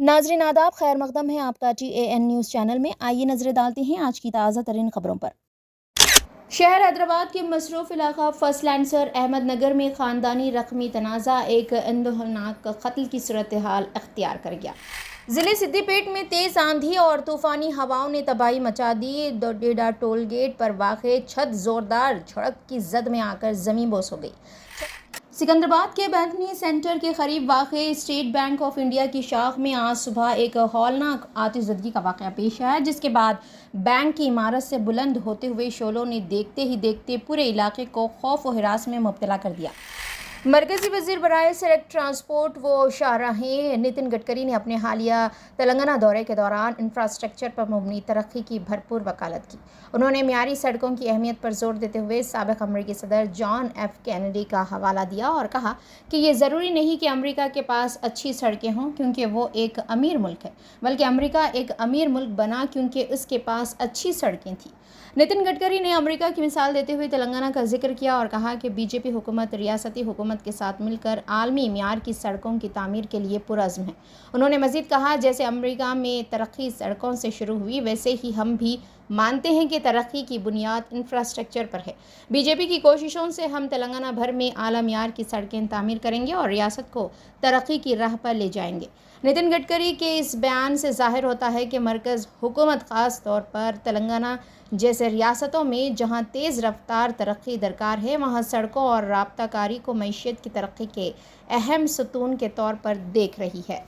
ناظرین آداب، خیر مقدم ہے آپ کا TAN نیوز چینل میں۔ آئیے نظر ڈالتے ہیں آج کی تازہ ترین خبروں پر۔ شہر حیدرآباد کے مصروف علاقہ فرسٹ لینسر احمد نگر میں خاندانی رقمی تنازع ایک اندوہناک قتل کی صورتحال اختیار کر گیا۔ ضلع سدی پیٹ میں تیز آندھی اور طوفانی ہواؤں نے تباہی مچا دی۔ ڈوڈیڑا ٹول گیٹ پر واقع چھت زوردار جھڑپ کی زد میں آ کر زمین بوس ہو گئی۔ سکندرآباد کے بینکنگ سینٹر کے قریب واقع اسٹیٹ بینک آف انڈیا کی شاخ میں آج صبح ایک ہولناک آتش زدگی کا واقعہ پیش آیا، جس کے بعد بینک کی عمارت سے بلند ہوتے ہوئے شعلوں نے دیکھتے ہی دیکھتے پورے علاقے کو خوف و ہراس میں مبتلا کر دیا۔ مرکزی وزیر برائے سڑک ٹرانسپورٹ و شاہراہیں نتن گڈکری نے اپنے حالیہ تلنگانہ دورے کے دوران انفراسٹرکچر پر مبنی ترقی کی بھرپور وکالت کی۔ انہوں نے معیاری سڑکوں کی اہمیت پر زور دیتے ہوئے سابق امریکی صدر جان ایف کینیڈی کا حوالہ دیا اور کہا کہ یہ ضروری نہیں کہ امریکہ کے پاس اچھی سڑکیں ہوں کیونکہ وہ ایک امیر ملک ہے، بلکہ امریکہ ایک امیر ملک بنا کیونکہ اس کے پاس اچھی سڑکیں تھیں۔ نتن گڈکری نے امریکہ کی مثال دیتے ہوئے تلنگانہ کا ذکر کیا اور کہا کہ BJP حکومت ریاستی حکومت کے ساتھ مل کر عالمی معیار کی سڑکوں کی تعمیر کے لیے پرعزم ہے۔ انہوں نے مزید کہا، جیسے امریکہ میں ترقی سڑکوں سے شروع ہوئی، ویسے ہی ہم بھی مانتے ہیں کہ ترقی کی بنیاد انفراسٹرکچر پر ہے۔ BJP کی کوششوں سے ہم تلنگانہ بھر میں اعلیٰ معیار کی سڑکیں تعمیر کریں گے اور ریاست کو ترقی کی راہ پر لے جائیں گے۔ نتن گڈکری کے اس بیان سے ظاہر ہوتا ہے کہ مرکز حکومت خاص طور پر تلنگانہ جیسے ریاستوں میں جہاں تیز رفتار ترقی درکار ہے، وہاں سڑکوں اور رابطہ کاری کو معیشت کی ترقی کے اہم ستون کے طور پر دیکھ رہی ہے۔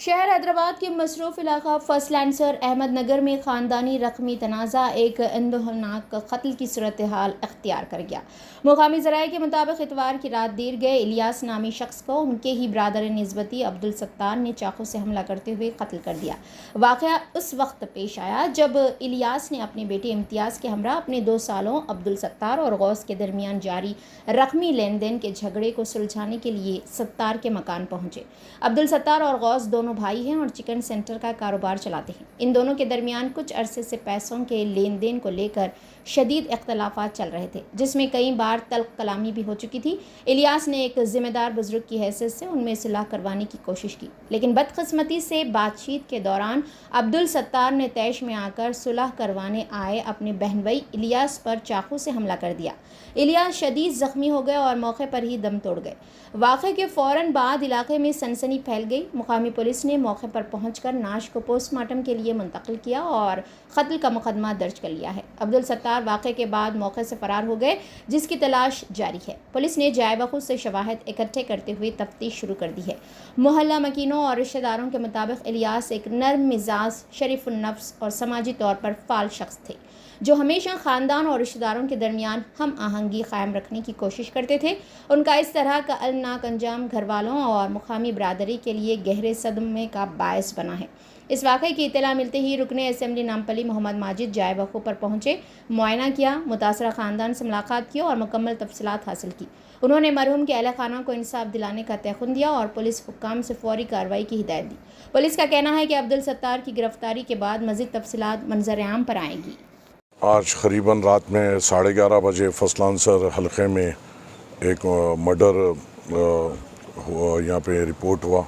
شہر حیدرآباد کے مصروف علاقہ فرسٹ لینسر احمد نگر میں خاندانی رقمی تنازع ایک اندوہناک قتل کی صورتحال اختیار کر گیا۔ مقامی ذرائع کے مطابق اتوار کی رات دیر گئے الیاس نامی شخص کو ان کے ہی برادر نسبتی عبدالستار نے چاقو سے حملہ کرتے ہوئے قتل کر دیا۔ واقعہ اس وقت پیش آیا جب الیاس نے اپنے بیٹے امتیاز کے ہمراہ اپنے 2 سالوں عبدالستار اور غوث کے درمیان جاری رقمی لین دین کے جھگڑے کو سلجھانے کے لیے ستار کے مکان پہنچے۔ عبدالستار اور غوث دونوں بھائی ہیں اور چکن سینٹر کا کاروبار چلاتے ہیں۔ ان دونوں کے درمیان کچھ عرصے سے پیسوں کے لین دین کو لے کر شدید اختلافات چل رہے تھے، جس میں کئی بار تلخ کلامی بھی ہو چکی تھی۔ الیاس نے ایک ذمہ دار بزرگ کی حیثیت سے ان میں صلح کروانے کی کوشش کی، لیکن بدقسمتی سے بات چیت کے دوران عبدالستار نے طیش میں آ کر صلح کروانے آئے اپنے بہن بھائی الیاس پر چاقو سے حملہ کر دیا۔ الیاس شدید زخمی ہو گئے اور موقع پر ہی دم توڑ گئے۔ واقعے کے فوراً بعد علاقے میں سنسنی پھیل گئی۔ مقامی پولیس نے موقع پر پہنچ کر نعش کو پوسٹ مارٹم کے لیے منتقل کیا اور قتل کا مقدمہ درج کر لیا ہے۔ عبدالستار واقعے کے بعد موقع سے فرار ہو گئے، جس کی تلاش جاری ہے۔ پولیس نے جائے بخود سے شواہد اکٹھے کرتے ہوئے تفتیش شروع کر دی ہے۔ محلہ مکینوں اور رشتہ داروں کے مطابق الیاس ایک نرم مزاج، شریف النفس اور سماجی طور پر فعال شخص تھے، جو ہمیشہ خاندان اور رشتہ داروں کے درمیان ہم آہنگی قائم رکھنے کی کوشش کرتے تھے۔ ان کا اس طرح کا المناک انجام گھر والوں اور مقامی برادری کے لیے گہرے صدمے کا باعث بنا ہے۔ اس واقعے کی اطلاع ملتے ہی رکن اسمبلی نامپلی محمد ماجد جائے وقوع پر پہنچے، معائنہ کیا، متاثرہ خاندان سے ملاقات کی اور مکمل تفصیلات حاصل کی۔ انہوں نے مرحوم کے اہلِ خانہ کو انصاف دلانے کا تیقن دیا اور پولیس حکام سے فوری کارروائی کی ہدایت دی۔ پولیس کا کہنا ہے کہ عبدالستار کی گرفتاری کے بعد مزید تفصیلات منظر عام پر آئیں گی۔ آج قریباً رات میں 11:30 بجے فرسٹ لانسر حلقے میں ایک مرڈر یہاں پہ رپورٹ ہوا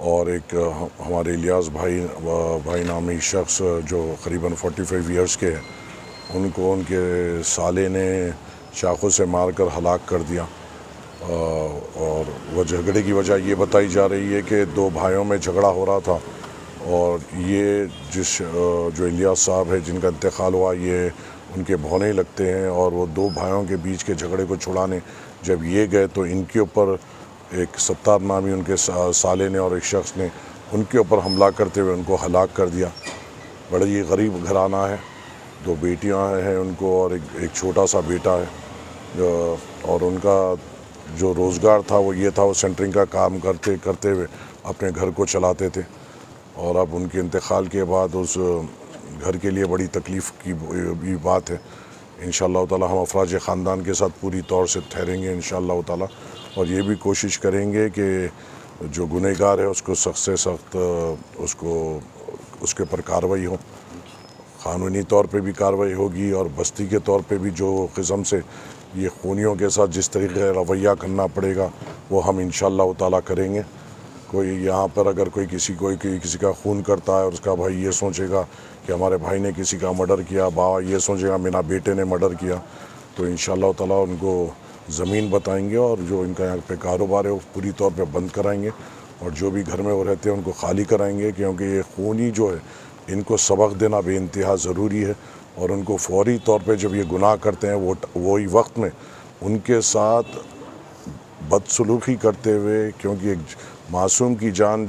اور ایک ہمارے الیاس بھائی نامی شخص جو قریباً 45 ایئرس کے ہیں، ان کو ان کے سالے نے چاقو سے مار کر ہلاک کر دیا۔ اور وہ جھگڑے کی وجہ یہ بتائی جا رہی ہے کہ 2 بھائیوں میں جھگڑا ہو رہا تھا اور یہ جو الیاس صاحب ہے جن کا انتقال ہوا، یہ ان کے بھونے لگتے ہیں اور وہ 2 بھائیوں کے بیچ کے جھگڑے کو چھڑانے جب یہ گئے تو ان کے اوپر ایک ستار نامی ان کے سالے نے اور ایک شخص نے ان کے اوپر حملہ کرتے ہوئے ان کو ہلاک کر دیا۔ بڑا یہ غریب گھرانہ ہے، 2 بیٹیاں ہیں ان کو اور ایک چھوٹا سا بیٹا ہے، اور ان کا جو روزگار تھا وہ یہ تھا، وہ سینٹرنگ کا کام کرتے ہوئے اپنے گھر کو چلاتے تھے۔ اور اب ان کے انتقال کے بعد اس گھر کے لیے بڑی تکلیف کی بھی بات ہے۔ انشاءاللہ تعالی ہم افراج خاندان کے ساتھ پوری طور سے ٹھہریں گے انشاءاللہ تعالی، اور یہ بھی کوشش کریں گے کہ جو گنہگار ہے اس کو سخت سے سخت اس کے پر کارروائی ہو، قانونی طور پہ بھی کارروائی ہوگی اور بستی کے طور پہ بھی جو قسم سے یہ خونیوں کے ساتھ جس طریقے کا رویہ کرنا پڑے گا وہ ہم انشاءاللہ تعالی کریں گے۔ کوئی یہاں پر اگر کوئی کسی کا خون کرتا ہے اور اس کا بھائی یہ سوچے گا کہ ہمارے بھائی نے کسی کا مرڈر کیا، باوا یہ سوچے گا میرا بیٹے نے مرڈر کیا، تو انشاءاللہ تعالیٰ ان کو زمین بتائیں گے اور جو ان کا یہاں پہ کاروبار ہے وہ پوری طور پہ بند کرائیں گے، اور جو بھی گھر میں وہ رہتے ہیں ان کو خالی کرائیں گے، کیونکہ یہ خونی جو ہے ان کو سبق دینا بے انتہا ضروری ہے، اور ان کو فوری طور پہ جب یہ گناہ کرتے ہیں وہی وقت میں ان کے ساتھ بدسلوکی کرتے ہوئے، کیونکہ ایک معصوم کی جان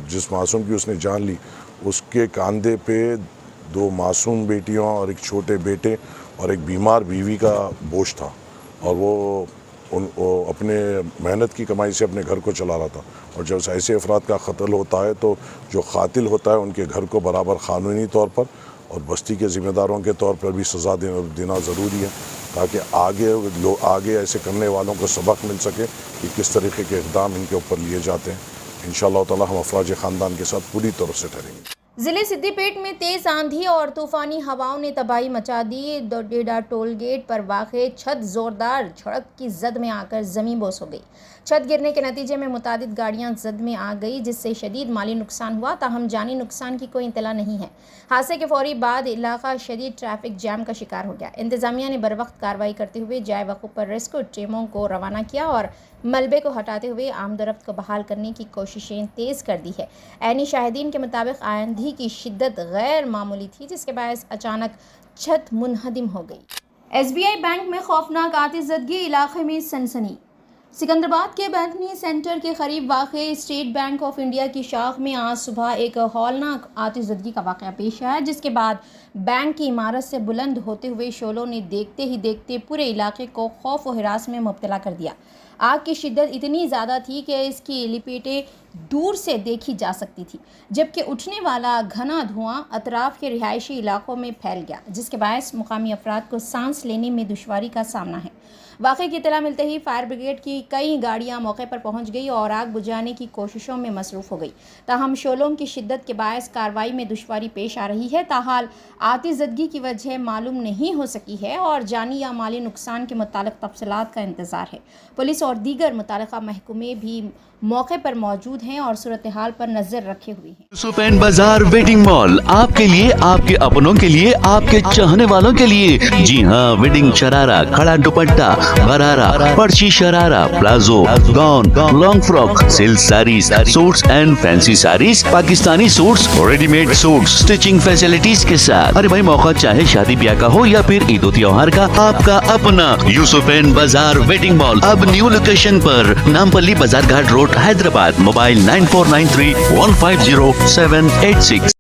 جس معصوم کی اس نے جان لی، اس کے کاندھے پہ 2 معصوم بیٹیوں اور ایک چھوٹے بیٹے اور ایک بیمار بیوی کا بوجھ تھا، اور وہ اپنے محنت کی کمائی سے اپنے گھر کو چلا رہا تھا، اور جب ایسے افراد کا قتل ہوتا ہے تو جو قاتل ہوتا ہے ان کے گھر کو برابر قانونی طور پر اور بستی کے ذمہ داروں کے طور پر بھی سزا دینا ضروری ہے، تاکہ آگے ایسے کرنے والوں کو سبق مل سکے کہ کس طریقے کے اقدام ان کے اوپر لیے جاتے ہیں۔ انشاءاللہ تعالی ہم افراج خاندان کے ساتھ پوری طور سے ٹھہریں گے۔ ضلع سدی پیٹ میں تیز آندھی اور طوفانی ہواؤں نے تباہی مچا دی۔ ڈوڈیڈا ٹول گیٹ پر واقع چھت زوردار جھڑپ کی زد میں آ کر زمین بوس ہو گئی۔ چھت گرنے کے نتیجے میں متعدد گاڑیاں زد میں آ گئی، جس سے شدید مالی نقصان ہوا، تاہم جانی نقصان کی کوئی اطلاع نہیں ہے۔ حادثے کے فوری بعد علاقہ شدید ٹریفک جام کا شکار ہو گیا۔ انتظامیہ نے بروقت کارروائی کرتے ہوئے جائے وقوع پر ریسکیو ٹیموں کو روانہ کیا اور ملبے کو ہٹاتے ہوئے عام رفت کو بحال کرنے کی کوششیں تیز کر دی ہے۔ عینی شاہدین کے مطابق آندھی کی شدت غیر معمولی تھی، جس کے باعث اچانک چھت منہدم ہو گئی۔ SBI بینک میں خوفناک آتش زدگی، علاقے میں سنسنی۔ سکندرآباد کے بینکنی سینٹر کے قریب واقع اسٹیٹ بینک آف انڈیا کی شاخ میں آج صبح ایک ہولناک آتش زدگی کا واقعہ پیش آیا، جس کے بعد بینک کی عمارت سے بلند ہوتے ہوئے شعلوں نے دیکھتے ہی دیکھتے پورے علاقے کو خوف و ہراس میں مبتلا کر دیا۔ آگ کی شدت اتنی زیادہ تھی کہ اس کی لپیٹیں دور سے دیکھی جا سکتی تھی، جبکہ اٹھنے والا گھنا دھواں اطراف کے رہائشی علاقوں میں پھیل گیا، جس کے باعث مقامی افراد کو سانس لینے میں دشواری کا سامنا ہے۔ واقعے کی اطلاع ملتے ہی فائر بریگیڈ کی کئی گاڑیاں موقع پر پہنچ گئی اور آگ بجھانے کی کوششوں میں مصروف ہو گئی، تاہم شعلوں کی شدت کے باعث کارروائی میں دشواری پیش آ رہی ہے۔ تاحال آتش زدگی کی وجہ معلوم نہیں ہو سکی ہے اور جانی یا مالی نقصان کے متعلق تفصیلات کا انتظار ہے۔ پولیس اور دیگر متعلقہ محکمے بھی موقع پر موجود ہیں اور صورتحال پر نظر رکھے ہوئے ہیں۔ یوسف اینڈ بازار ویڈنگ مال آپ کے لیے، آپ کے اپنوں کے لیے، آپ کے چاہنے والوں کے لیے۔ جی ہاں، ویڈنگ شرارہ، کھڑا دوپٹہ، غرارہ، پرچی sharara, palazzo, gown, long frock, silk saris, suits and fancy saris, Pakistani suits, ready made suits, stitching facilities کے ساتھ۔ ارے بھائی، موقع چاہے شادی بیاہ کا ہو یا پھر عید و تہوار کا، آپ کا اپنا یوسف اینڈ بازار ویڈنگ مال اب نیو لوکیشن پر، نامپلی بازار گھاٹ روڈ، حیدرآباد۔ موبائل 9493150786۔